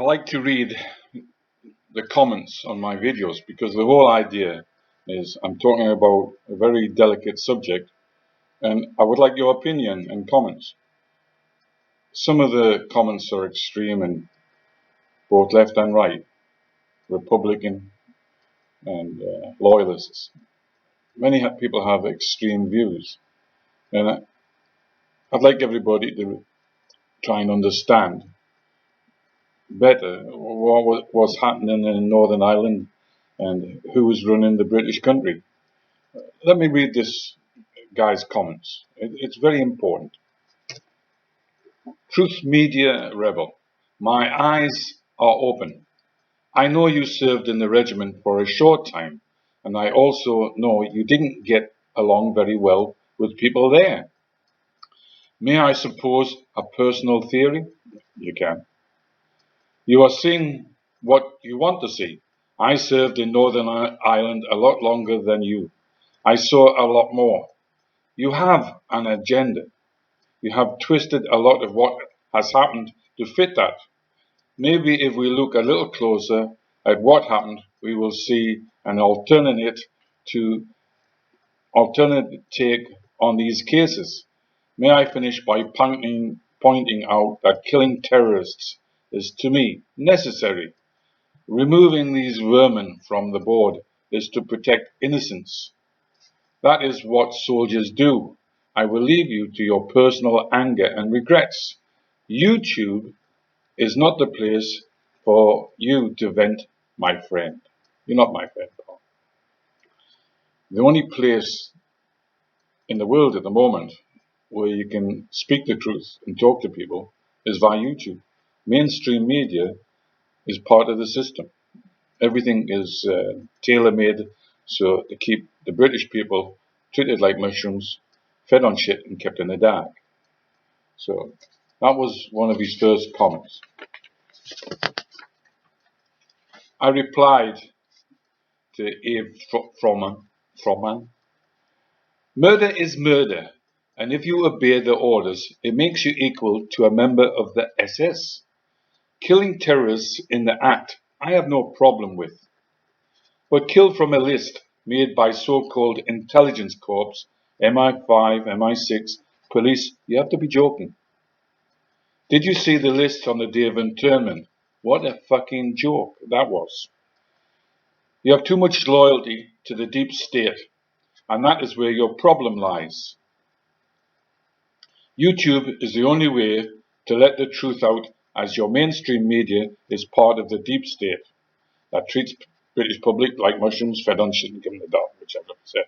I like to read the comments on my videos because the whole idea is I'm talking about a very delicate subject and I would like your opinion and comments. Some of the comments are extreme in both left and right, Republican and loyalists. Many people have extreme views, and I'd like everybody to try and understand better what was happening in Northern Ireland and who was running the British country. Let me read this guy's comments. It's very important. Truth Media Rebel. My eyes are open. I know you served in the regiment for a short time, and I also know you didn't get along very well with people there. May I suppose a personal theory? You can. You are seeing what you want to see. I served in Northern Ireland a lot longer than you. I saw a lot more. You have an agenda. You have twisted a lot of what has happened to fit that. Maybe if we look a little closer at what happened, we will see an alternate take on these cases. May I finish by pointing out that killing terrorists is, to me, necessary. Removing these vermin from the board is to protect innocence. That is what soldiers do. I will leave you to your personal anger and regrets. YouTube is not the place for you to vent, my friend. You're not my friend, Paul. The only place in the world at the moment where you can speak the truth and talk to people is via YouTube. Mainstream media is part of the system. Everything is tailor-made so to keep the British people treated like mushrooms, fed on shit and kept in the dark. So that was one of his first comments. I replied to Abe Froman. Murder is murder, and if you obey the orders, it makes you equal to a member of the SS. Killing terrorists in the act, I have no problem with. But kill from a list made by so-called intelligence corps, MI5, MI6, police, you have to be joking. Did you see the list on the day of internment? What a fucking joke that was. You have too much loyalty to the deep state, and that is where your problem lies. YouTube is the only way to let the truth out, as your mainstream media is part of the deep state that treats British public like mushrooms fed on shit and given the dog, which I've said.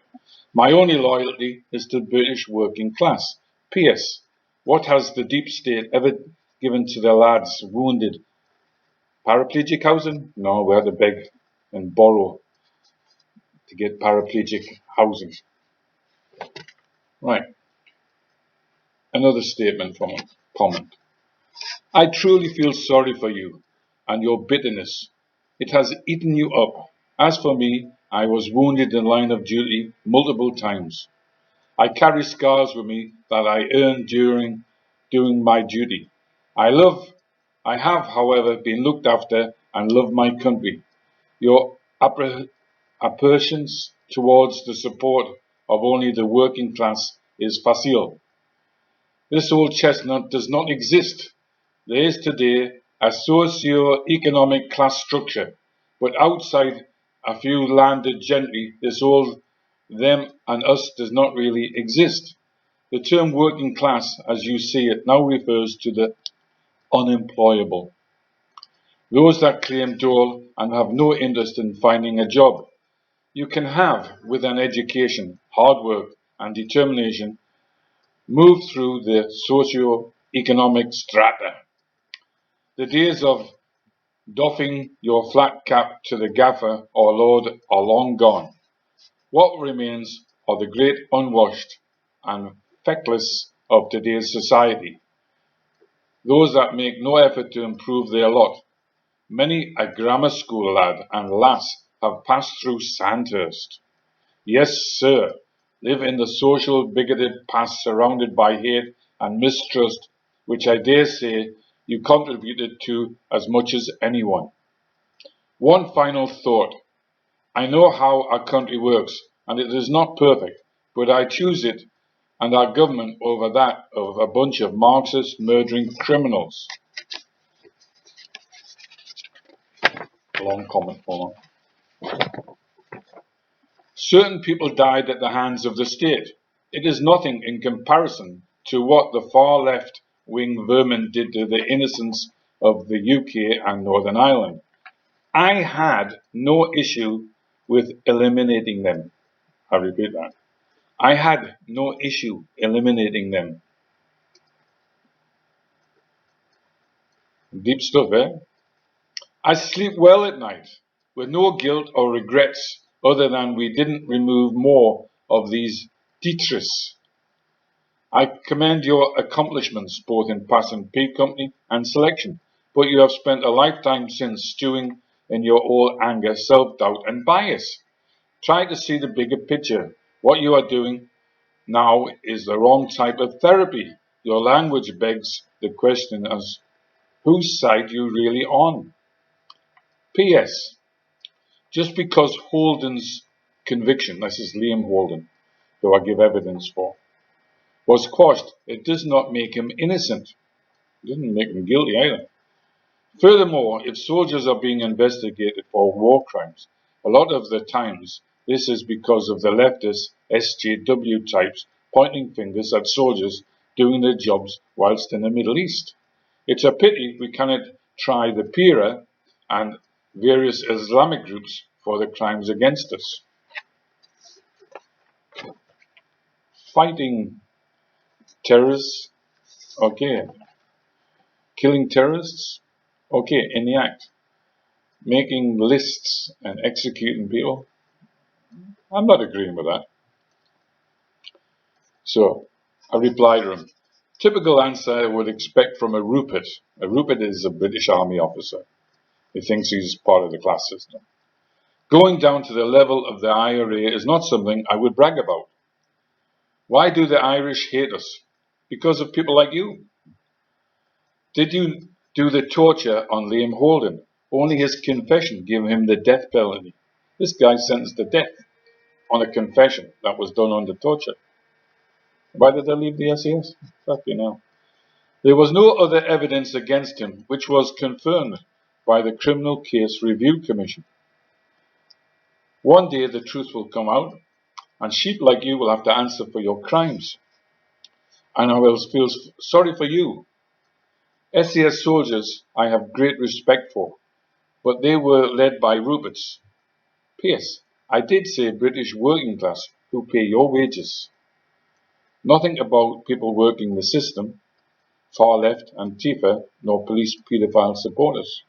My only loyalty is to the British working class. P.S. What has the deep state ever given to the lads wounded? Paraplegic housing? No, we had to beg and borrow to get paraplegic housing. Right. Another statement from a comment. I truly feel sorry for you and your bitterness. It has eaten you up. As for me, I was wounded in line of duty multiple times. I carry scars with me that I earned during doing my duty. I have, however, been looked after and love my country. Your apprehensions towards the support of only the working class is facile. This old chestnut does not exist. There is today a socio-economic class structure, but outside a few landed gentry, this old them and us does not really exist. The term working class, as you see it, now refers to the unemployable. Those that claim dole and have no interest in finding a job. You can have, with an education, hard work and determination, move through the socio-economic strata. The days of doffing your flat cap to the gaffer or lord are long gone. What remains are the great unwashed and feckless of today's society, those that make no effort to improve their lot. Many a grammar school lad and lass have passed through Sandhurst. Yes, sir, live in the social bigoted past surrounded by hate and mistrust, which I dare say you contributed to as much as anyone. One final thought. I know how our country works, and it is not perfect, but I choose it and our government over that of a bunch of Marxist murdering criminals. Long comment, hold on. Certain people died at the hands of the state. It is nothing in comparison to what the far left wing vermin did to the innocents of the UK and Northern Ireland. I had no issue with eliminating them. I repeat that. I had no issue eliminating them. Deep stuff, eh? I sleep well at night, with no guilt or regrets other than we didn't remove more of these detritus. I commend your accomplishments both in passing P Company and selection, but you have spent a lifetime since stewing in your old anger, self-doubt and bias. Try to see the bigger picture. What you are doing now is the wrong type of therapy. Your language begs the question as whose side you really on. P.S. Just because Holden's conviction, this is Liam Holden, who I give evidence for, was quashed, it does not make him innocent. It doesn't make him guilty either. Furthermore, if soldiers are being investigated for war crimes, a lot of the times this is because of the leftist SJW types pointing fingers at soldiers doing their jobs whilst in the Middle East. It's a pity we cannot try the pariah and various Islamic groups for the crimes against us. Fighting terrorists, okay. Killing terrorists, okay, in the act. Making lists and executing people, I'm not agreeing with that. So I replied to him. Typical answer I would expect from a Rupert. A Rupert is a British Army officer. He thinks he's part of the class system. Going down to the level of the IRA is not something I would brag about. Why do the Irish hate us? Because of people like you. Did you do the torture on Liam Holden? Only his confession gave him the death penalty. This guy sentenced to death on a confession that was done under torture. Why did they leave the SAS? Fuck you know. There was no other evidence against him, which was confirmed by the Criminal Case Review Commission. One day the truth will come out, and sheep like you will have to answer for your crimes. And I will feel sorry for you. SAS soldiers I have great respect for, but they were led by Ruperts. P.S. I did say British working class who pay your wages. Nothing about people working the system, far left, Antifa, nor police paedophile supporters.